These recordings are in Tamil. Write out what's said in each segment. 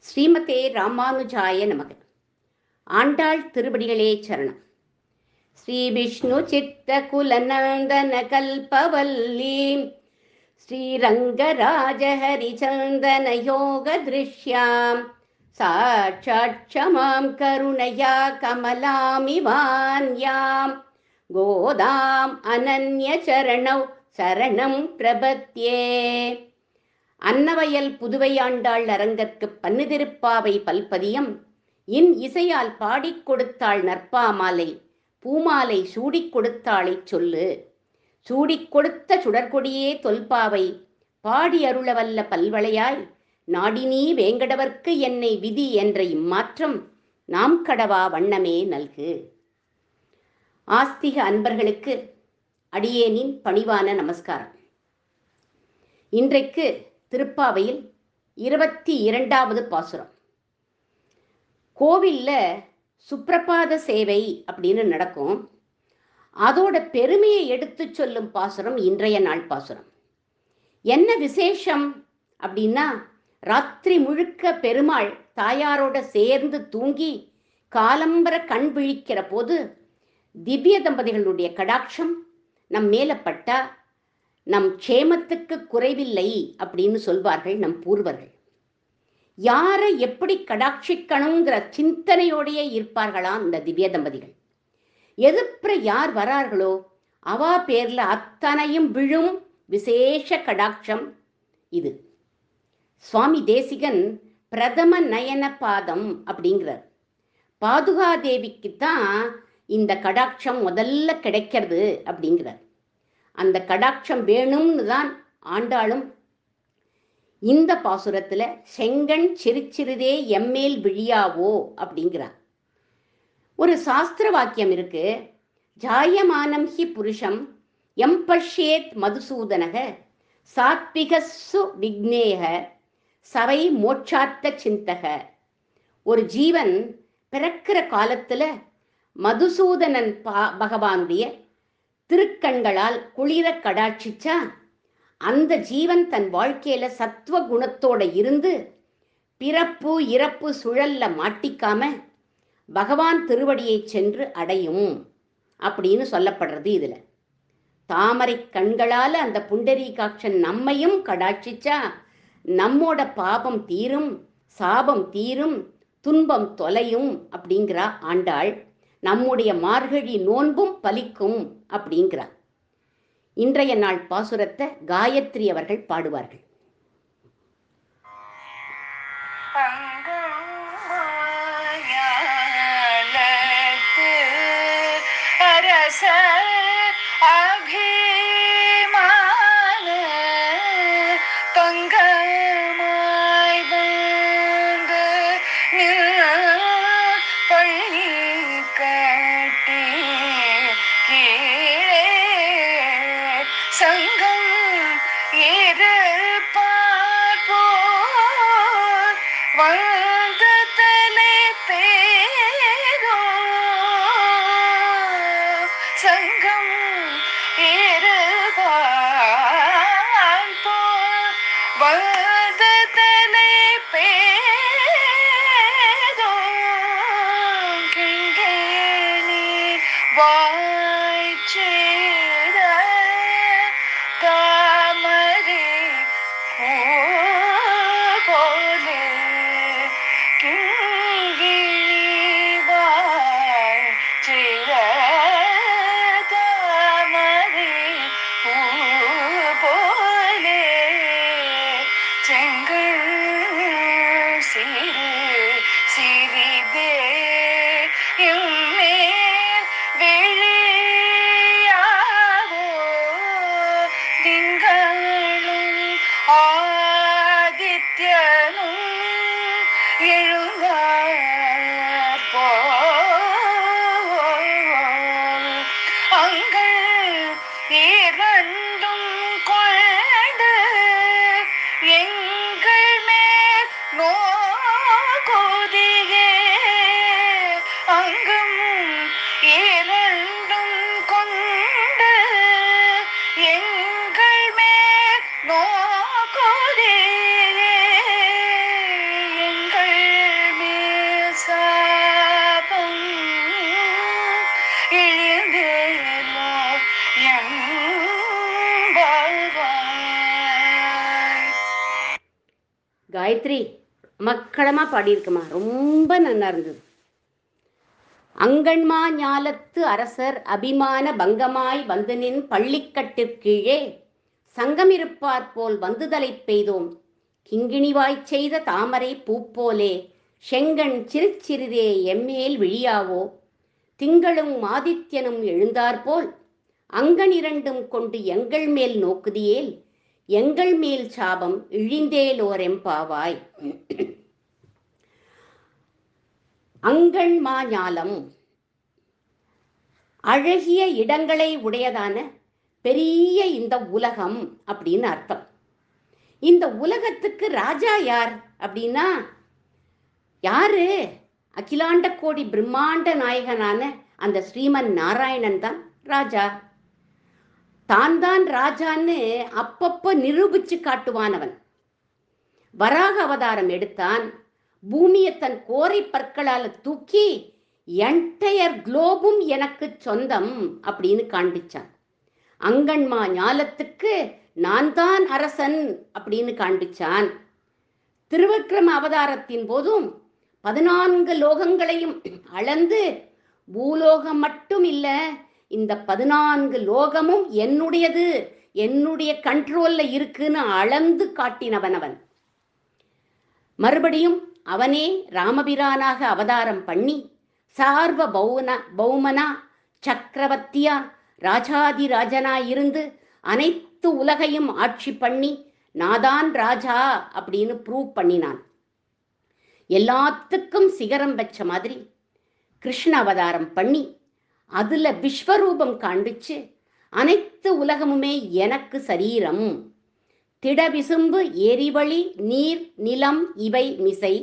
ஸ்ரீமதே ராமானுஜாய நமக. ஆண்டாள் திருவடிகளே சரணம். ஸ்ரீ விஷ்ணு சித்த குலநந்தன கல்பவல்லி ஸ்ரீரங்கராஜ ஹரிச்சந்தன யோக திருஷ்யாம் சாட்சாட்சமாம் கருணையா கமலாமிவான்யாம் கோதாம் அனன்ய சரணௌ சரணம் பிரபத்யே. அன்னவயல் புதுவை ஆண்டாள் அரங்கற்கு பன்னிதிருப்பாவை பல்பதியம் இன் இசையால் பாடிக் கொடுத்தாள் நற்பாமாலை, பூமாலை சூடிக் கொடுத்தாளைச் சொல்லு. சூடிக் கொடுத்த சுடற்கொடியே தொல்பாவை பாடி அருளவல்ல பல்வளையாய், நாடினீ வேங்கடவர்க்கு என்னை விதி என்ற இம்மாற்றம் நாம் கடவா வண்ணமே நல்கு. ஆஸ்திக அன்பர்களுக்கு அடியேனின் பணிவான நமஸ்காரம். இன்றைக்கு திருப்பாவையில் 22வது பாசுரம். கோவிலில் சுப்பிரபாத சேவை அப்படின்னு நடக்கும். அதோட பெருமையை எடுத்து சொல்லும் பாசுரம் இன்றைய நாள் பாசுரம். என்ன விசேஷம் அப்படின்னா, ராத்திரி முழுக்க பெருமாள் தாயாரோட சேர்ந்து தூங்கி காலம்பர கண் விழிக்கிற போது திவ்ய தம்பதிகளுடைய கடாட்சம் நம் மேலப்பட்டா நம் க்ஷேமத்துக்கு குறைவில்லை அப்படின்னு சொல்வார்கள் நம் பூர்வர்கள். யாரை எப்படி கடாட்சிக்கணுங்கிற சிந்தனையோடையே இருப்பார்களாம் இந்த திவ்ய தம்பதிகள். எதிர்ப்புற யார் வரார்களோ அவா பேர்ல அத்தனையும் விழும் விசேஷ கடாட்சம் இது. சுவாமி தேசிகன் பிரதம நயன பாதம் அப்படிங்கிறார். பாதுகாதேவிக்குத்தான் இந்த கடாட்சம் முதல்ல கிடைக்கிறது அப்படிங்கிறார். அந்த கடாட்சம் வேணும்னு தான் ஆண்டாளும் இந்த பாசுரத்துல செங்கண் சிறுச்சிறுதே எம்மேல் விழியாவோ அப்படிங்கிறார். ஒரு சாஸ்திர வாக்கியம் இருக்கு. ஜாயமானம் ஹி புருஷம் எம் பஷ்யேத் மதுசூதனக சாத்விகசு விக்னேக சவை மோட்சார்த்த சிந்தக. ஒரு ஜீவன் பிறக்கிற காலத்துல மதுசூதனன் பகவானுடைய திருக்கண்களால் குளிர கடாட்சிச்சா அந்த ஜீவன் தன் வாழ்க்கையில சத்துவ குணத்தோட இருந்து பிறப்பு இறப்பு சுழல்ல மாட்டிக்காம பகவான் திருவடியை சென்று அடையும் அப்படின்னு சொல்லப்படுறது. இதுல தாமரை கண்களால அந்த புண்டரீகாட்சன் நம்மையும் கடாட்சிச்சா நம்மோட பாபம் தீரும், சாபம் தீரும், துன்பம் தொலையும் அப்படிங்கிறா ஆண்டாள். நம்முடைய மார்கழி நோன்பும் பலிக்கும் அப்படிங்கிறார். இன்றைய நாள் பாசுரத்தை காயத்ரி அவர்கள் பாடுவார்கள். எங்கள் காயத்ரி மக்களமா பாடியிருக்குமா, ரொம்ப நல்லா இருந்தது. அங்கண்மா ஞாலத்து அரசர் அபிமான பங்கமாய் வந்து நின் பள்ளிக்கட்டிற்கீழே சங்கமிருப்பார் போல் வந்துதலை பெய்தோம் கிங்கிணிவாய்ச் செய்த தாமரை பூப்போலே செங்கண் சிறுச்சிறிதே எம்மேல் விழியாவோ திங்களும் ஆதித்யனும் எழுந்தாற்போல் அங்கன் இரண்டும் கொண்டு எங்கள் மேல் நோக்குதியேல் எங்கள் மேல் சாபம் இழிந்தேலோரெம்பாவாய். அங்கண்மா ஞாலம் அழகிய இடங்களை உடையதான பெரிய இந்த உலகம் அப்படின்னு அர்த்தம். இந்த உலகத்துக்கு ராஜா யார் அப்படின்னா யாரு? அகிலாண்ட கோடி பிரம்மாண்ட நாயகனான அந்த ஸ்ரீமன் நாராயணன் தான் ராஜா. தான் ராஜான்னு அப்பப்போ நிரூபிச்சு காட்டுவானவன். வராக அவதாரம் எடுத்தான். பூமியை தன் கோரை பற்களால தூக்கி என்டையர் குளோபும் எனக்கு சொந்தம் அப்படின்னு காண்பிச்சான். அங்கண்மா ஞாலத்துக்கு நான் தான் அரசன் அப்படின்னு காண்பிச்சான். திருவிக்ரம அவதாரத்தின் போதும் 14 லோகங்களையும் அளந்து பூலோகம் மட்டும் இல்ல, இந்த 14 லோகமும் என்னுடையது, என்னுடைய கண்ட்ரோல்ல இருக்குன்னு அளந்து காட்டினவன். மறுபடியும் அவனே ராமபிரானாக அவதாரம் பண்ணி சார்வ பௌமனா சக்கரவர்த்தியா ராஜாதிராஜனா இருந்து அனைத்து உலகையும் ஆட்சி பண்ணி நாதான் ராஜா அப்படின்னு ப்ரூவ் பண்ணினான். எல்லாத்துக்கும் சிகரம் வச்ச மாதிரி கிருஷ்ண அவதாரம் பண்ணி அதுல விஸ்வரூபம் காண்பிச்சு அனைத்து உலகமுமே எனக்கு சரீரம், திடவிசும்பு எரிவழி நீர் நிலம் இவை மிசை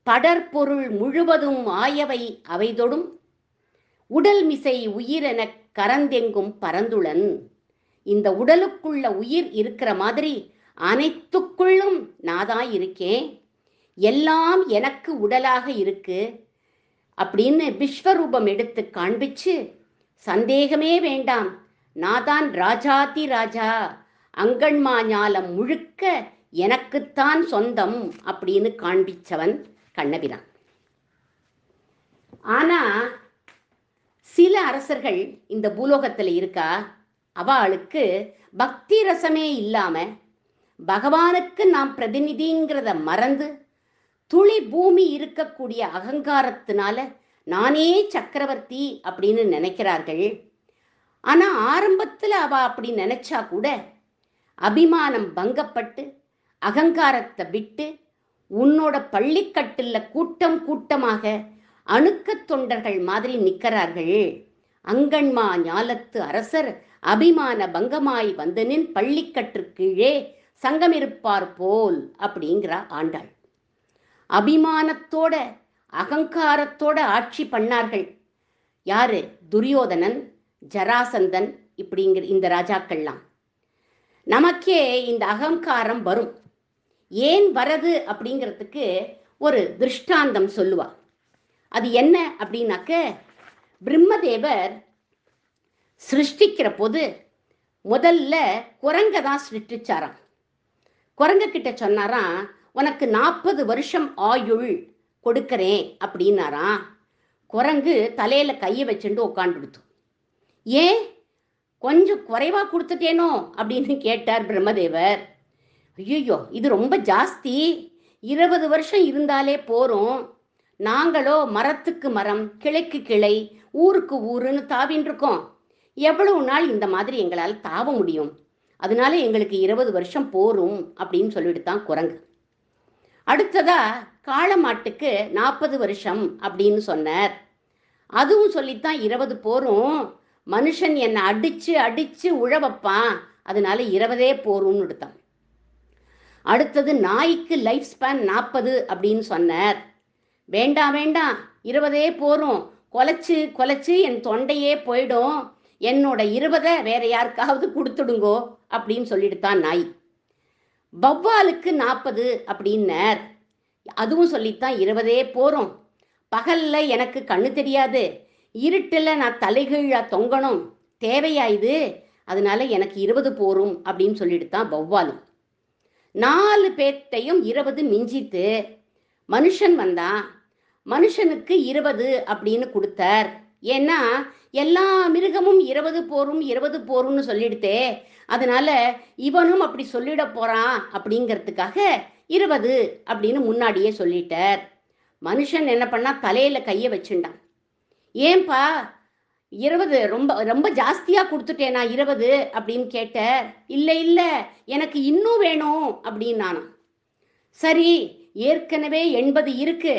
படற்பொருள் முழுவதும் ஆயவை அவை தொடும் உடல் மிசை உயிரென கரந்தெங்கும் பரந்துளன். இந்த உடலுக்குள்ள உயிர் இருக்கிற மாதிரி அனைத்துக்குள்ளும் நாதான் இருக்கேன், எல்லாம் எனக்கு உடலாக இருக்கு அப்படின்னு விஸ்வரூபம் எடுத்து காண்பிச்சு சந்தேகமே வேண்டாம், நாதான் ராஜாதி ராஜா, அங்கண்மா ஞாலம் முழுக்க எனக்குத்தான் சொந்தம் அப்படின்னு காண்பிச்சவன் கண்ணபிரான். ஆனா சில அரசர்கள் இந்த பூலோகத்துல இருக்கா, அவளுக்கு பக்தி ரசமே இல்லாம பகவானுக்கு நாம் பிரதிநிதிங்கிறத மறந்து துளி பூமி இருக்கக்கூடிய அகங்காரத்தினால நானே சக்கரவர்த்தி அப்படின்னு நினைக்கிறார்கள். ஆனா ஆரம்பத்துல அவ அப்படி நினைச்சா கூட அபிமானம் பங்கப்பட்டு அகங்காரத்தை விட்டு உன்னோட பள்ளிக்கட்டுல கூட்டம் கூட்டமாக அணுக்க தொண்டர்கள் மாதிரி நிற்கிறார்கள். அங்கண்மா ஞாலத்து அரசர் அபிமான பங்கமாய் வந்து நின் பள்ளிக்கட்டு கீழே சங்கமிருப்பார் போல் அப்படிங்கிறா ஆண்டாள். அபிமானத்தோட அகங்காரத்தோட ஆட்சி பண்ணார்கள். யாரு? துரியோதனன், ஜராசந்தன், இப்படிங்கிற இந்த ராஜாக்கள்லாம். நமக்கே இந்த அகங்காரம் வரும். ஏன் வரது அப்படிங்கிறதுக்கு ஒரு திருஷ்டாந்தம் சொல்லுவா. அது என்ன அப்படின்னாக்க, பிரம்மதேவர் சிருஷ்டிக்கிற போது முதல்ல குரங்க தான் சிருஷ்டிச்சாராம். குரங்க கிட்ட சொன்னாராம், உனக்கு 40 வருஷம் ஆயுள் கொடுக்கிறேன் அப்படின்னாராம். குரங்கு தலையில கையை வச்சுட்டு உட்காந்துடுத்து. ஏன் கொஞ்சம் குறைவா கொடுத்துட்டேனோ அப்படின்னு கேட்டார் பிரம்மதேவர். ஐயோ, இது ரொம்ப ஜாஸ்தி, 20 வருஷம் இருந்தாலே போறோம், நாங்களோ மரத்துக்கு மரம் கிளைக்கு கிளை ஊருக்கு ஊருன்னு தாவின்னு இருக்கோம், எவ்வளவு நாள் இந்த மாதிரி எங்களால் தாவ முடியும், அதனால எங்களுக்கு 20 வருஷம் போரும் அப்படின்னு சொல்லிட்டுதான் குரங்கு. அடுத்ததா காளமாட்டுக்கு 40 வருஷம் அப்படின்னு சொன்னார். அதுவும் சொல்லித்தான் 20 போரும், மனுஷன் என்னை அடிச்சு அடிச்சு உழவப்பான், அதனால 20 போரும்னு எடுத்தான். அடுத்தது நாய்க்கு லைஃப் ஸ்பேன் 40 அப்படின்னு சொன்னார். வேண்டாம் வேண்டாம், 20 போரும், கொலைச்சு கொலைச்சு என் தொண்டையே போயிடும், என்னோட 20 வேற யாருக்காவது கொடுத்துடுங்கோ அப்படின்னு சொல்லிட்டுதான் நாய். வௌவாலுக்கு 40 அப்படின்னார். அதுவும் சொல்லித்தான் 20 போரும், பகல்ல எனக்கு கண்ணு தெரியாது, இருட்டுல நான் தலைகீழா தொங்கணும், தேவையா இது, அதனால எனக்கு 20 போரும் அப்படின்னு சொல்லிட்டு தான் வௌவாலும். 4 பேர்த்தையும் 20 மிஞ்சித்து. மனுஷன் வந்தான். மனுஷனுக்கு 20 அப்படின்னு கொடுத்தார். ஏன்னா எல்லா மிருகமும் 20 போரும் 20 போரும்னு சொல்லிடுத்தே, அதனால இவனும் அப்படி சொல்லிட போறான் அப்படிங்கிறதுக்காக 20 அப்படின்னு முன்னாடியே சொல்லிட்டார். மனுஷன் என்ன பண்ணா, தலையில கைய வச்சுட்டான். ஏன்பா 20 ரொம்ப ரொம்ப ஜாஸ்தியா கொடுத்துட்டேனா 20 அப்படின்னு கேட்ட. இல்ல இல்ல, எனக்கு இன்னும் வேணும் அப்படின்னு நானும். சரி, ஏற்கனவே 80 இருக்கு,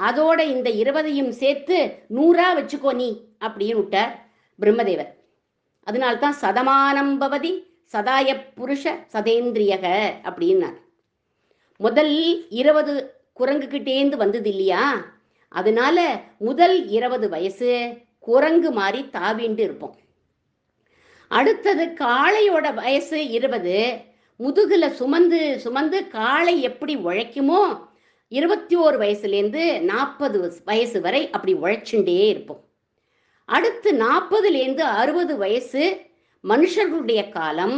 அதோட இந்த 20ஐயும் சேர்த்து 100 வச்சுக்கோ நீ அப்படின்னு விட்டார் பிரம்மதேவர். அதனால்தான் சதமானம் பவதி சதாய புருஷ சதேந்திரியக அப்படின்னார். முதல் 20 குரங்கு கிட்டேந்து வந்தது இல்லையா, அதனால முதல் 20 வயசு குரங்கு மாதிரி தாவிண்டு இருப்போம். அடுத்தது காளையோட வயசு 20, முதுகுல சுமந்து சுமந்து காளை எப்படி உழைக்குமோ 21 வயசுலேருந்து 40 வயசு வரை அப்படி உழைச்சுட்டே இருப்போம். அடுத்து 40லேருந்து 60 வயசு மனுஷர்களுடைய காலம்,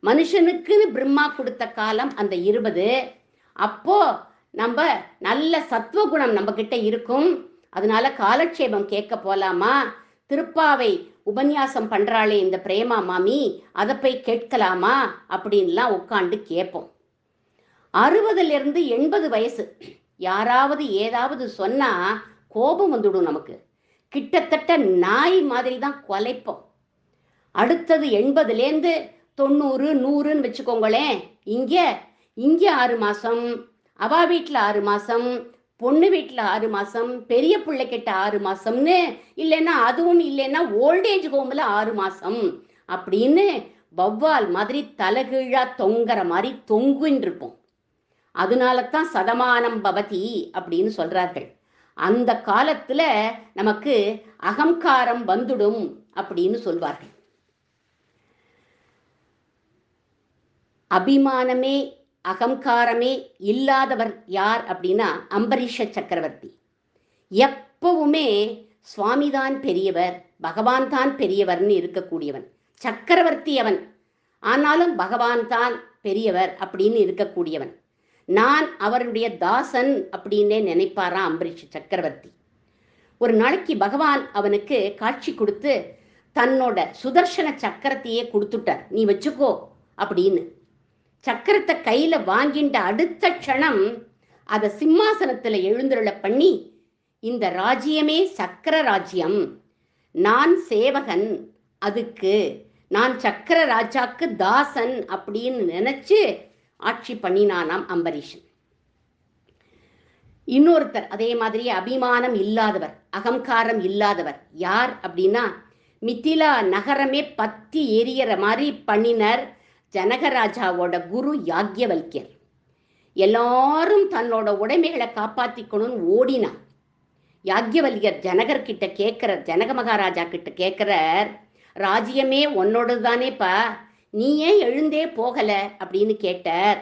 மனுஷனுக்குன்னு பிரம்மா கொடுத்த காலம் அந்த 20. அப்போ நம்ம நல்ல சத்துவகுணம் நம்ம கிட்ட இருக்கும். அதனால காலட்சேபம் கேட்க போலாமா, திருப்பாவை உபன்யாசம் பண்றாளே இந்த பிரேமா மாமி, அதை போய் கேட்கலாமா அப்படின்லாம் உட்காந்து கேட்போம். 60லேருந்து 80 வயசு யாராவது ஏதாவது சொன்னா கோபம் வந்துடும் நமக்கு. கிட்டத்தட்ட நாய் மாதிரி தான் கொலைப்போம். அடுத்தது 80லேருந்து 90 100ன்னு வச்சுக்கோங்களேன். இங்கே 6 மாசம், அவா வீட்டில் 6 மாசம், பொண்ணு வீட்டில் 6 மாசம், பெரிய பிள்ளைக்கிட்ட 6 மாசம்னு, இல்லைன்னா அதுவும் இல்லைன்னா ஓல்டேஜ் ஹோம்ல 6 மாசம் அப்படின்னு வௌவால் மாதிரி தலைகீழா தொங்குற மாதிரி தொங்குன்னு இருப்போம். அதனால தான் சதமானம் பவதி அப்படின்னு சொல்றார்கள். அந்த காலத்துல நமக்கு அகங்காரம் வந்துடும் அப்படின்னு சொல்வார்கள். அபிமானமே அகங்காரமே இல்லாதவர் யார் அப்படின்னா அம்பரீஷ சக்கரவர்த்தி. எப்பவுமே சுவாமிதான் பெரியவர், பகவான் தான் பெரியவர்னு இருக்கக்கூடியவன் சக்கரவர்த்தி அவன். ஆனாலும் பகவான் தான் பெரியவர் அப்படின்னு இருக்கக்கூடியவன். நான் அவருடைய தாசன் அப்படின்னே நினைப்பாராம் அம்பரீஷ சக்கரவர்த்தி. ஒரு நாளைக்கு பகவான் அவனுக்கு காட்சி கொடுத்து தன்னோட சுதர்சன சக்கரத்தையே கொடுத்துட்டார், நீ வச்சுக்கோ அப்படின்னு. சக்கரத்தை கையில வாங்கின்ற அடுத்த க்ஷணம் அதை சிம்மாசனத்துல எழுந்தருள பண்ணி, இந்த ராஜ்யமே சக்கர ராஜ்யம், நான் சேவகன், அதுக்கு நான் சக்கர ராஜாக்கு தாசன் அப்படின்னு நினைச்சு ஆட்சி பண்ணினானாம் அம்பரீஷன். இன்னொருத்தர் அதே மாதிரி அபிமானம் இல்லாதவர், அகங்காரம் இல்லாதவர் யார் அப்படின்னா, மிதிலா நகரமே பத்தி எரியற மாதிரி பண்ணினர் ஜனகராஜாவோட குரு யாக்ஞவல்யர். எல்லாரும் தன்னோட உடைமைகளை காப்பாத்திக்கணும்னு ஓடினார். யாக்ஞவல்யர் ஜனகர்கிட்ட கேட்கிறார், ஜனக மகாராஜா கிட்ட கேட்கிறார், ராஜ்யமே உன்னோடது தானேப்பா, நீ ஏன் எழுந்தே போகல அப்படின்னு கேட்டார்.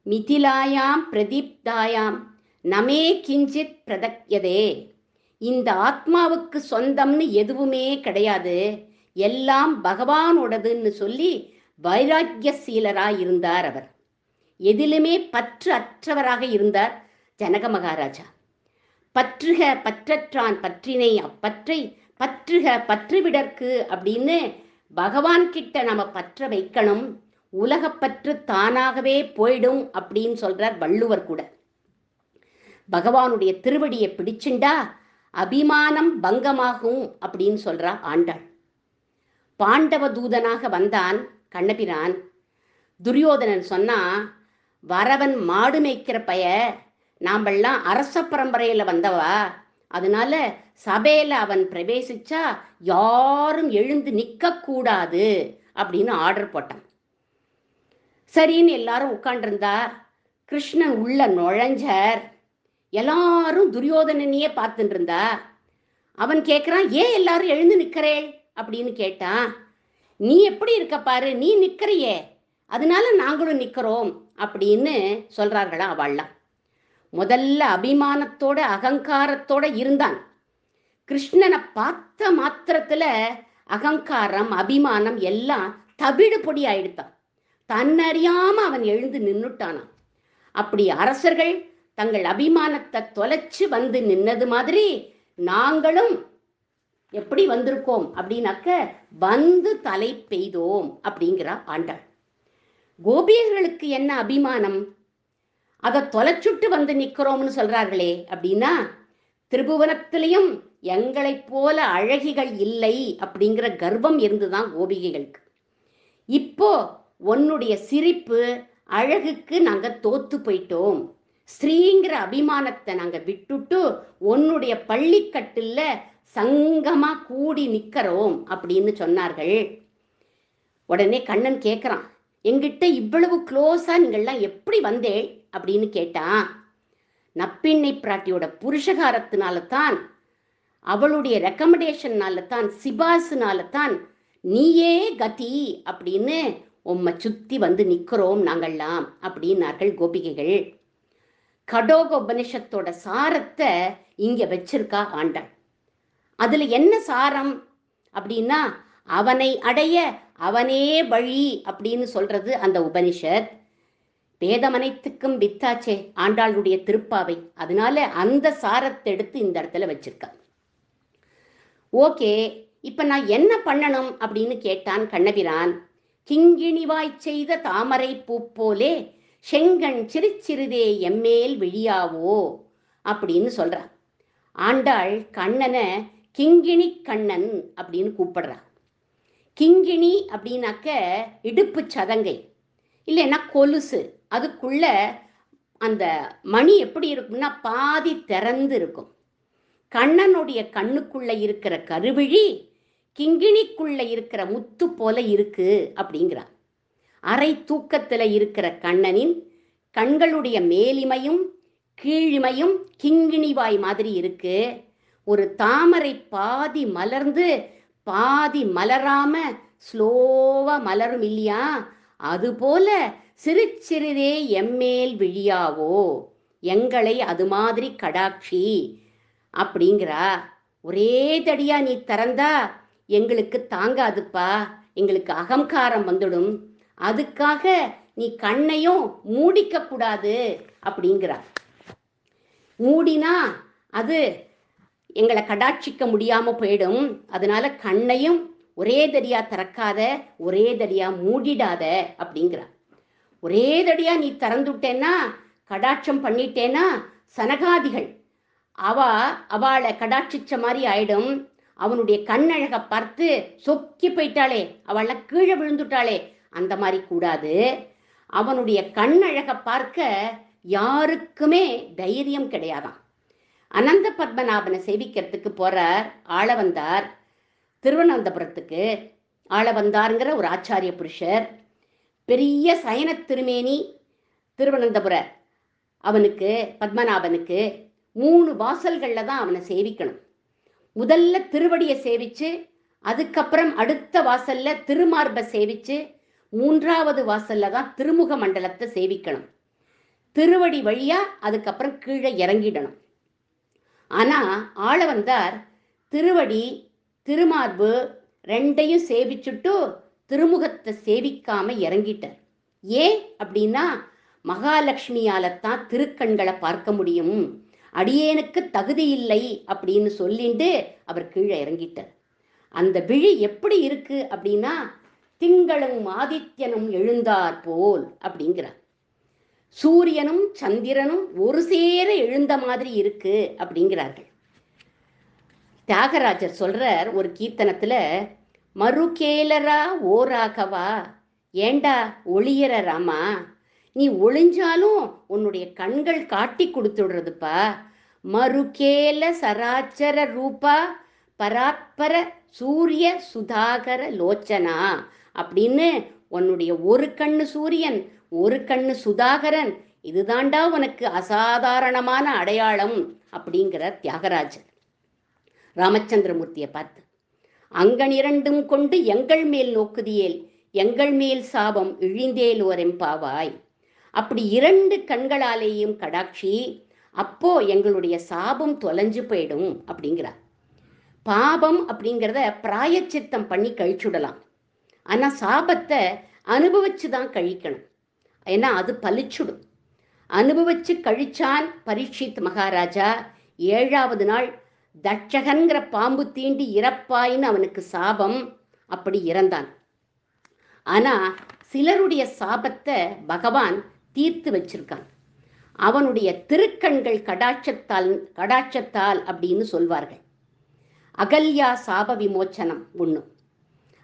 மிதிலாயாம் பிரதீப்தாயாம் நமே கிஞ்சித் பிரதக்யதே, இந்த ஆத்மாவுக்கு சொந்தம்னு எதுவுமே கிடையாது, எல்லாம் பகவானோடதுன்னு சொல்லி வைராக்கியசீலராய் இருந்தார் அவர். எதிலுமே பற்று அற்றவராக இருந்தார் ஜனக மகாராஜா. பற்றுக பற்றற்றான் பற்றினை அப்பற்றை பற்றுக பற்றுவிடற்கு அப்படின்னு பகவான் கிட்ட நம்ம பற்ற வைக்கணும், உலகப்பற்று தானாகவே போயிடும் அப்படின்னு சொல்றார் வள்ளுவர் கூட. பகவானுடைய திருவடியை பிடிச்சுண்டா அபிமானம் பங்கமாகும் அப்படின்னு சொல்றா ஆண்டாள். பாண்டவ தூதனாக வந்தான் கண்ணபிரான். துரியோதனன் சொன்னா, வரவன் மாடு மேய்க்கிற பய, நாமெல்லாம் அரச பரம்பரையில வந்தவா, அதனால சபையில அவன் பிரவேசிச்சா யாரும் எழுந்து நிக்க கூடாது அப்படின்னு ஆர்டர் போட்டான். சரின்னு எல்லாரும் உட்காண்டிருந்தா கிருஷ்ணன் உள்ள நுழைஞ்சார். எல்லாரும் துரியோதனனையே பார்த்துட்டு இருந்தா. அவன் கேட்கிறான், ஏன் எல்லாரும் எழுந்து நிக்கிறே அப்படின்னு கேட்டான். நீ எப்படி இருக்க பாரு, நீ நிக்கிறியே, அதனால நாங்களும் நிக்கிறோம் அப்படின்னு சொல்றார்களா அவள்லாம். முதல்ல அபிமானத்தோட அகங்காரத்தோட இருந்தான். கிருஷ்ணனை பார்த்த மாத்திரத்துல அகங்காரம் அபிமானம் எல்லாம் தவிடு பொடி ஆயிடுத்தான். தன்னறியாம அவன் எழுந்து நின்னுட்டானான். அப்படி அரசர்கள் தங்கள் அபிமானத்தை தொலைச்சு வந்து நின்னது மாதிரி நாங்களும் எப்படி வந்திருக்கோம் அப்படின்னாக்க வந்து தலை பெய்தோம் அப்படிங்கிறா ஆண்டாள். கோபியர்களுக்கு என்ன அபிமானம்? அதை தொலைச்சுட்டு வந்து நிக்கிறோம்னு சொல்றார்களே அப்படின்னா, திரிபுவனத்திலையும் எங்களைப் போல அழகிகள் இல்லை அப்படிங்கிற கர்வம் இருந்துதான் கோபிகைகளுக்கு. இப்போ உன்னுடைய சிரிப்பு அழகுக்கு நாங்க தோத்து போயிட்டோம், ஸ்ரீங்கிற அபிமானத்தை நாங்க விட்டுட்டு உன்னுடைய பள்ளிக்கட்டுல சங்கமா கூடி நிக்கிறோம் அப்படின்னு சொன்னார்கள். உடனே கண்ணன் கேட்கிறான், எங்கிட்ட இவ்வளவு க்ளோஸா நீங்கள்லாம் எப்படி வந்தே அப்படின்னு கேட்டான். நப்பிண்ணை பிராட்டியோட புருஷகாரத்தினால தான், அவளுடைய ரெக்கமெண்டேஷன்னால தான், சிபாசுனால தான் நீயே கதி அப்படின்னு உம்மை சுத்தி வந்து நிக்கிறோம் நாங்கள்லாம் அப்படின்னார்கள் கோபிகைகள். கடோக உபனிஷத்தோட சாரத்தை இங்க வச்சிருக்கா ஆண்டாள். அதுல என்ன சாரம் அப்படின்னா, அவனை அடைய அவனே வழி அப்படின்னு சொல்றது அந்த உபனிஷத். வேதமனைத்துக்கும் வித்தாச்சே ஆண்டாளுடைய திருப்பாவை. அதனால அந்த சாரத்தை எடுத்து இந்த இடத்துல வச்சிருக்க. ஓகே, இப்ப நான் என்ன பண்ணணும் அப்படின்னு கேட்டான் கண்ணபிரான். கிங்கிணிவாய் செய்த தாமரை பூ போலே செங்கண் சிறுச்சிறுதே எம்மேல் விழியாவோ அப்படின்னு சொல்றான். ஆண்டாள் கண்ணனை கிங்கிணி கண்ணன் அப்படின்னு கூப்பிடுறா. கிங்கிணி அப்படின்னாக்க இடுப்பு சதங்கை, இல்லைன்னா கொலுசு. அதுக்குள்ள அந்த மணி எப்படி இருக்கும்னா பாதி திறந்து இருக்கும். கண்ணனுடைய கண்ணுக்குள்ள இருக்கிற கருவிழி கிங்கிணிக்குள்ள இருக்கிற முத்து போல இருக்கு அப்படிங்கிறார். அரை தூக்கத்துல இருக்கிற கண்ணனின் கண்களுடைய மேலிமையும் கீழிமையும் கிங்கிணிவாய் மாதிரி இருக்கு. ஒரு தாமரை பாதி மலர்ந்து பாதி மலராம ஸ்லோவா மலரும் இல்லையா, அதுபோல சிறு சிறிதே எம்மேல் விழியாவோ, எங்களை அது மாதிரி கடாட்சி அப்படிங்கிறா. ஒரே தடியா நீ திறந்தா எங்களுக்கு தாங்காதுப்பா, எங்களுக்கு அகங்காரம் வந்துடும், அதுக்காக நீ கண்ணையும் மூடிக்க கூடாது அப்படிங்கிறா. மூடினா அது எங்களை கடாட்சிக்க முடியாம போயிடும். அதனால கண்ணையும் ஒரே தடியா திறக்காத, ஒரே தடியா மூடிடாத அப்படிங்கிறா. ஒரே தடியா நீ திறந்துட்டேன்னா, கடாட்சம் பண்ணிட்டேன்னா சனகாதிகள் அவளை கடாட்சிச்ச மாதிரி ஆயிடும். அவனுடைய கண்ணழக பார்த்து சொக்கி போயிட்டாளே, அவளை கீழே விழுந்துட்டாளே, அந்த மாதிரி கூடாது. அவனுடைய கண்ணழக பார்க்க யாருக்குமே தைரியம் கிடையாதான். அனந்த பத்மநாபனை சேவிக்கிறதுக்கு போறார் ஆளவந்தார் திருவனந்தபுரத்துக்கு. ஆளவந்தாருங்கிற ஒரு ஆச்சாரிய புருஷர், பெரிய சயன திருமேனி திருவனந்தபுர. அவனுக்கு பத்மநாபனுக்கு 3 வாசல்கள்ல தான் அவனை சேவிக்கணும். முதல்ல திருவடியை சேவிச்சு, அதுக்கப்புறம் அடுத்த வாசல்ல திருமார்பை சேவிச்சு, 3வது வாசல்ல தான் திருமுக மண்டலத்தை சேவிக்கணும். திருவடி வழியா அதுக்கப்புறம் கீழே இறங்கிடணும். ஆனா ஆளவந்தார் திருவடி திருமார்பு ரெண்டையும் சேவிச்சுட்டு திருமுகத்தை சேவிக்காம இறங்கிட்டார். ஏன் அப்படின்னா, மகாலட்சுமியாலத்தான் திருக்கண்களை பார்க்க முடியும், அடியேனுக்கு தகுதி இல்லை அப்படின்னு சொல்லிட்டு அவர் கீழே இறங்கிட்டார். அந்த விழி எப்படி இருக்கு அப்படின்னா, திங்களும் ஆதித்யனும் எழுந்தார் போல் அப்படிங்கிறார். சூரியனும் சந்திரனும் ஒரு சேர எழுந்த மாதிரி இருக்கு அப்படிங்கிறார்கள். தியாகராஜர் சொல்றார் ஒரு கீர்த்தனத்துல, மறுகேலரா ஓராகவா, ஏண்டா ஒளியற ராமா, நீ ஒளிஞ்சாலும் உன்னுடைய கண்கள் காட்டி கொடுத்துடுறதுப்பா. மறுகேல சராச்சர ரூபா பராத்பர சூரிய சுதாகர லோச்சனா அப்படின்னு உன்னுடைய ஒரு கண்ணு சூரியன் ஒரு கண்ணு சுதாகரன், இதுதாண்டா உனக்கு அசாதாரணமான அடையாளம் அப்படிங்கிறார் தியாகராஜர் ராமச்சந்திரமூர்த்தியை பார்த்து. அங்கனிரண்டும் கொண்டு எங்கள் மேல் நோக்குதியேல், எங்கள் மேல் சாபம் இழிந்தேலோரெம்பாவாய். அப்படி 2 கண்களாலேயும் கடாட்சி, அப்போ எங்களுடைய சாபம் தொலைஞ்சு போயிடும் அப்படிங்கிறார். பாபம் அப்படிங்கிறத பிராயச்சித்தம் பண்ணி கழிச்சுடலாம், ஆனா சாபத்தை அனுபவிச்சு தான் கழிக்கணும். ஏன்னா அது பலிச்சுடும். அனுபவிச்சு கழிச்சான் பரீட்சித் மகாராஜா. 7வது நாள் தட்சகன்கிற பாம்பு தீண்டி இறப்பாயின்னு அவனுக்கு சாபம். அப்படி இறந்தான். ஆனா சிலருடைய சாபத்தை பகவான் தீர்த்து வச்சிருக்கான். அவனுடைய திருக்கண்கள் கடாட்சத்தால் அப்படின்னு சொல்வார்கள். அகல்யா சாப விமோச்சனம் ஒண்ணு.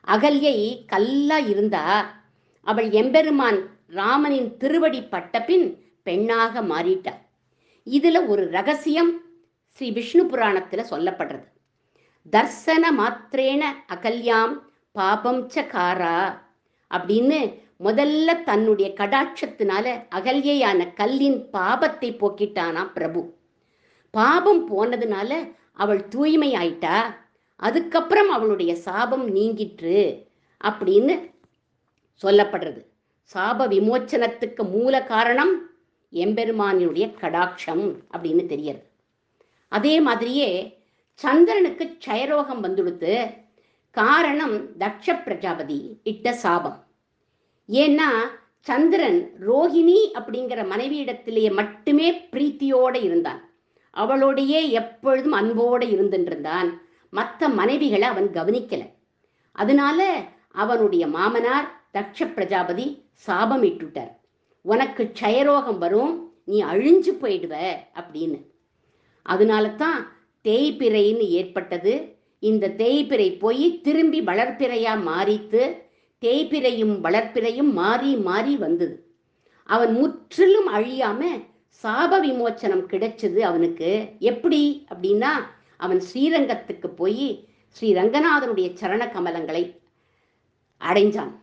அகல்யை கல்லா இருந்தா அவள் எம்பெருமான் ராமனின் திருவடி பட்ட பின் பெண்ணாக மாறிட்டார். இதுல ஒரு ரகசியம் ஸ்ரீ விஷ்ணு புராணத்துல சொல்லப்படுறது. தர்சன மாத்திரேன அகல்யாம் பாபம் சகாரா அப்படின்னு முதல்ல தன்னுடைய கடாட்சத்தினால அகல்யான கல்லின் பாபத்தை போக்கிட்டானா பிரபு. பாபம் போனதுனால அவள் தூய்மை ஆயிட்டா. அதுக்கப்புறம் அவளுடைய சாபம் நீங்கிற்று அப்படின்னு சொல்லப்படுறது. சாப விமோச்சனத்துக்கு மூல காரணம் எம்பெருமானினுடைய கடாட்சம் அப்படின்னு தெரியறது. அதே மாதிரியே சந்திரனுக்கு க்ஷயரோகம் வந்துடுத்து. காரணம் தக்ஷ பிரஜாபதி இட்ட சாபம். ஏன்னா சந்திரன் ரோஹிணி அப்படிங்கிற மனைவியிடத்திலேயே மட்டுமே பிரீத்தியோட இருந்தான். அவளோடையே எப்பொழுதும் அன்போடு இருந்துருந்தான். மற்ற மனைவிகளை அவன் கவனிக்கல. அதனால அவனுடைய மாமனார் தக்ஷ பிரஜாபதி சாபம் இட்டுட்டார். உனக்கு க்ஷயரோகம் வரும், நீ அழிஞ்சு போயிடுவ அப்படின்னு. அதனால தான் தேய்பிறைன்னு ஏற்பட்டது. இந்த தேய்பிறை போய் திரும்பி வளர்ப்பிறையா மாறித்து. தேய்பிறையும் வளர்ப்பிறையும் மாறி மாறி வந்தது. அவன் முற்றிலும் அழியாம சாப விமோச்சனம் கிடைச்சது அவனுக்கு. எப்படி அப்படின்னா அவன் ஸ்ரீரங்கத்துக்கு போய் ஸ்ரீ ரங்கநாதனுடைய சரண கமலங்களை அடைஞ்சான்.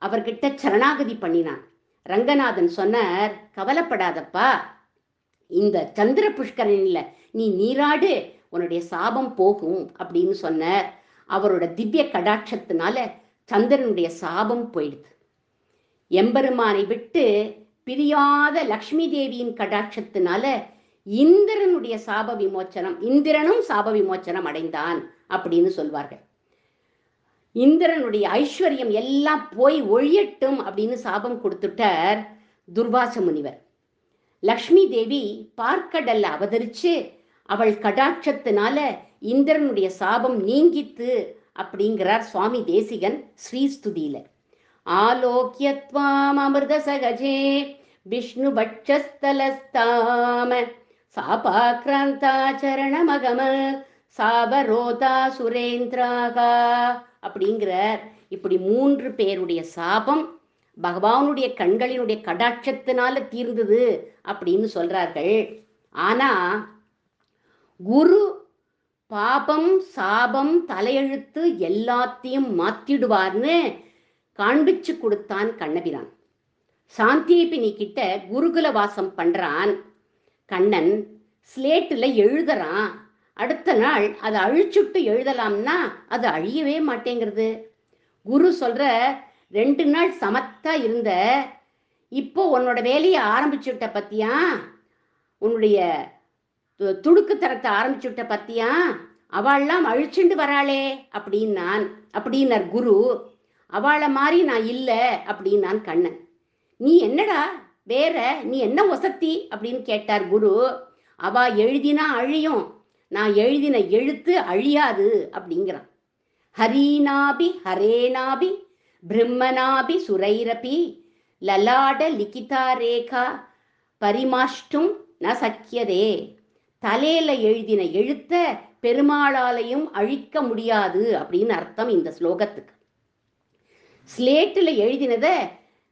அவர்கிட்ட சரணாகதி பண்ணினான். ரங்கநாதன் சொன்னார், கவலைப்படாதப்பா, இந்த சந்திர புஷ்கரனில் நீ நீராடு, உன்னுடைய சாபம் போகும் அப்படின்னு சொன்னார். அவரோட திவ்ய கடாட்சத்தினால சந்திரனுடைய சாபம் போயிடுது. எம்பெருமானை விட்டு பிரியாத லக்ஷ்மி தேவியின் கடாட்சத்தினால இந்திரனுடைய சாப விமோச்சனம், இந்திரனும் சாப விமோச்சனம் அடைந்தான் அப்படின்னு சொல்வார்கள். இந்திரனுடைய ஐஸ்வர்யம் எல்லாம் போய் ஒழியட்டும் அப்படின்னு சாபம் கொடுத்துட்டார் துர்வாச முனிவர். லக்ஷ்மி தேவி பார்க்கடல்ல அவதரிச்சு அவள் கடாட்சத்தினால இந்திரனுடைய சாபம் நீங்கித்து அப்படிங்கிறார் சுவாமி தேசிகன் ஸ்ரீஸ்துதியில. ஆலோக்கியத்வாம் அமிர்த சகஜே விஷ்ணு பட்சஸ்தலஸ்தாம சாபாக்ராந்தாச்சரணமகம சாபரோதா சுரேந்திராகா அப்படிங்கிறார். இப்படி 3 பேருடைய சாபம் பகவானுடைய கண்களினுடைய கடாட்சத்தினால தீர்ந்தது அப்படின்னு சொல்றார்கள். ஆனா குரு பாபம் சாபம் தலையெழுத்து எல்லாத்தையும் மாத்திடுவார்னு காண்பிச்சு கொடுத்தான் கண்ணபிரான். சாந்திபினி கிட்ட குருகுல வாசம் பண்றான் கண்ணன். ஸ்லேட்டுல எழுதுறான். அடுத்த நாள் அதை அழிச்சுட்டு எழுதலாம்னா அது அழியவே மாட்டேங்கிறது. குரு சொல்ற, 2 நாள் சமத்தா இருந்த, இப்போ உன்னோட வேலையை ஆரம்பிச்சுட்ட பத்தியா, உன்னுடைய துடுக்குத்தரத்தை ஆரம்பிச்சுட்ட பத்தியா, அவள்லாம் அழிச்சுண்டு வராளே அப்படின்னார் குரு. அவளை மாதிரி நான் இல்லை அப்படின்னான் கண்ணன். நீ என்னடா வேற, நீ என்ன வசத்தி அப்படின்னு கேட்டார் குரு. அவ எழுதினா அழியும், நான் எழுதின எழுத்து அழியாது அப்படிங்கிறான். ஹரீனாபி ஹரேனாபி பிரம்மனாபி சுரைரபி லலாட லிகிதா ரேகா பரிமாஷ்டும் ந சக்கியதே. தலையில எழுதின எழுத்த பெருமாளாலையும் அழிக்க முடியாது அப்படின்னு அர்த்தம் இந்த ஸ்லோகத்துக்கு. ஸ்லேட்டில் எழுதினத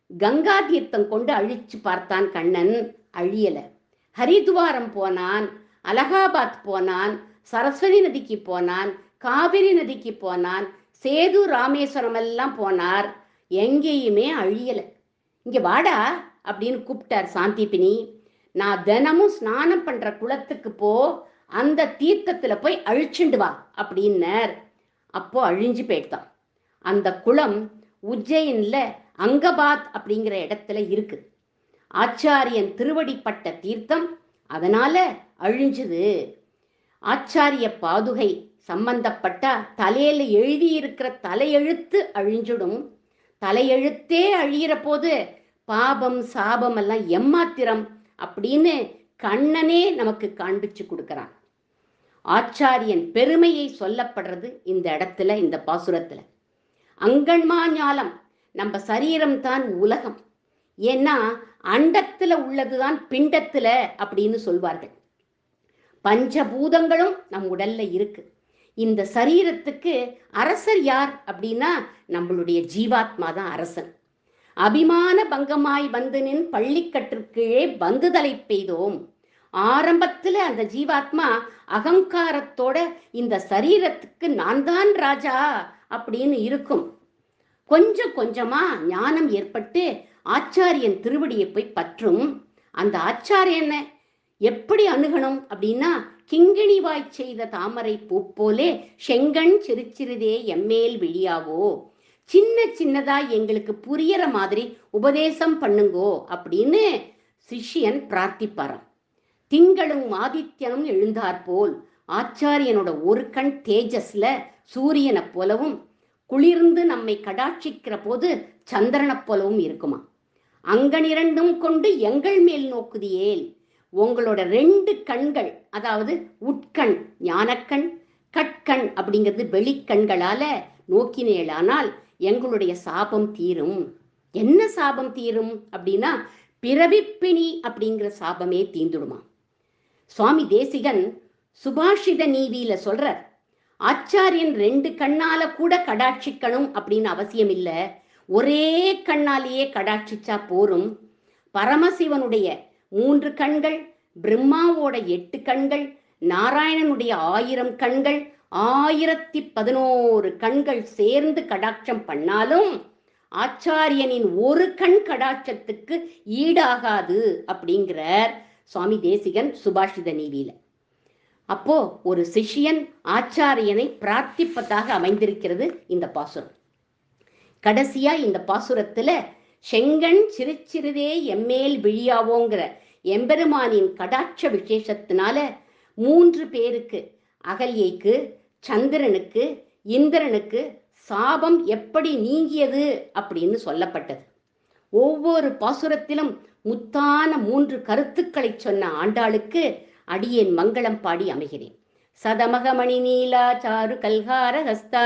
கங்கா தீர்த்தம் கொண்டு அழிச்சு பார்த்தான் கண்ணன், அழியல. ஹரித்வாரம் போனான், அலகாபாத் போனான், சரஸ்வதி நதிக்கு போனான், காவிரி நதிக்கு போனான், சேது ராமேஸ்வரம் எல்லாம் போனார், எங்கேயுமே அழியல. இங்க வாடா அப்படின்னு கூப்பிட்டார் சாந்திபினி. நான் தினமும் ஸ்நானம் பண்ற குளத்துக்கு போ, அந்த தீர்த்தத்துல போய் அழிச்சுண்டு வா அப்படின்னார். அப்போ அழிஞ்சு போயிட்டான். அந்த குளம் உஜ்ஜயின்ல அங்கபாத் அப்படிங்கிற இடத்துல இருக்கு. ஆச்சாரியன் திருவடிப்பட்ட தீர்த்தம், அதனால அழிஞ்சுது. ஆச்சாரிய பாதுகை சம்பந்தப்பட்ட தலையில எழுதியிருக்கிற தலையெழுத்து அழிஞ்சிடும், தலையெழுத்தே அழியிற போது பாபம் சாபம் எல்லாம் எம்மாத்திரம் அப்படின்னு கண்ணனே நமக்கு காண்பிச்சு கொடுக்கிறான். ஆச்சாரியன் பெருமையை சொல்லப்படுறது இந்த இடத்துல, இந்த பாசுரத்துல. அங்கன்மா ஞாலம், நம்ம சரீரம் தான் உலகம். ஏன்னா அண்டத்துல உள்ளதுதான் பிண்டத்துல அப்படின்னு சொல்வார்கள். பஞ்சபூதங்களும் நம் உடல்ல இருக்கு. இந்த சரீரத்துக்கு அரசர் யார் அப்படின்னா நம்மளுடைய ஜீவாத்மா தான் அரசன். அபிமான பங்கமாய் வந்து நின் பள்ளிக்கட்டிற்கீழே பந்துதலை பெய்தோம். ஆரம்பத்துல அந்த ஜீவாத்மா அகங்காரத்தோட இந்த சரீரத்துக்கு நான் தான் ராஜா அப்படின்னு இருக்கும். கொஞ்சம் கொஞ்சமா ஞானம் ஏற்பட்டு ஆச்சாரியன் திருவடியை போய் பற்றும். அந்த ஆச்சாரியனை எப்படி அணுகணும் அப்படின்னா, கிங்கிணி வாய் செய்த தாமரை பூ போலே செங்கண் சிறுச்சிறுதே எம்மேல் விழியாவோ, சின்ன சின்னதா எங்களுக்கு புரியற மாதிரி உபதேசம் பண்ணுங்கோ அப்படின்னு சிஷ்யன் பிரார்த்திப்பாராம். திங்களும் ஆதித்யனும் எழுந்தாற்போல் ஆச்சாரியனோட ஒரு கண் தேஜஸ்ல சூரியனை போலவும், குளிர்ந்து நம்மை கடாட்சிக்கிற போது சந்திரனை போலவும் இருக்குமா. அங்கனிரண்டும் கொண்டு எங்கள் மேல் நோக்குதியேல், உங்களோட 2 கண்கள், அதாவது உட்கண் ஞானக்கண், கட்கண் அப்படிங்கிறது வெளிக்கண்களால நோக்கினேளானால் எங்களுடைய சாபம் தீரும். என்ன சாபம் தீரும் அப்படின்னா, பிறவிப்பிணி அப்படிங்கிற சாபமே தீந்துடுமா. சுவாமி தேசிகன் சுபாஷித நீதியில சொல்றார், ஆச்சாரியன் 2 கண்ணால கூட கடாட்சிக்கணும் அப்படின்னு அவசியம் இல்லை, ஒரே கண்ணாலேயே கடாட்சிச்சா போரும். பரமசிவனுடைய 3 கண்கள், பிரம்மாவோட 8 கண்கள், நாராயணனுடைய 1000 கண்கள், 1011 கண்கள் சேர்ந்து கடாட்சம் பண்ணாலும் ஆச்சாரியனின் ஒரு கண் கடாட்சத்துக்கு ஈடாகாது அப்படிங்கிறார் சுவாமி தேசிகன் சுபாஷித நீதியில. அப்போ ஒரு சிஷ்யன் ஆச்சாரியனை பிரார்த்திப்பதாக அமைந்திருக்கிறது இந்த பாசுரம். கடைசியா இந்த பாசுரத்துல செங்கண் சிறுச்சிறுதே எம்மேல் விழியாவோங்கிற எம்பெருமானின் கடாட்ச விசேஷத்தினால 3 பேருக்கு, அகல்யைக்கு, சந்திரனுக்கு, இந்திரனுக்கு சாபம் எப்படி நீங்கியது அப்படின்னு சொல்லப்பட்டது. ஒவ்வொரு பாசுரத்திலும் முத்தான 3 கருத்துக்களை சொன்ன ஆண்டாளுக்கு அடியேன் மங்களம் பாடி அமைகிறேன். சதமகமணி நீலா சாரு கல்கார ஹஸ்தா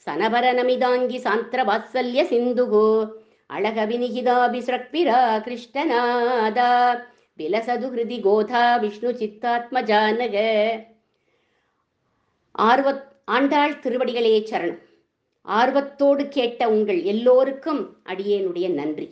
சனபர நமிதாங்கி சாந்திர வாத்சல்ய சிந்துகோ அழக வினிகிதாபிஸ்ரக்பிரா கிருஷ்ணநாதா விலசது ஹிருதி கோதா விஷ்ணு சித்தாத்மஜானக. ஆண்டாள் திருவடிகளே சரணம். ஆர்வத்தோடு கேட்ட உங்கள் எல்லோருக்கும் அடியேனுடைய நன்றி.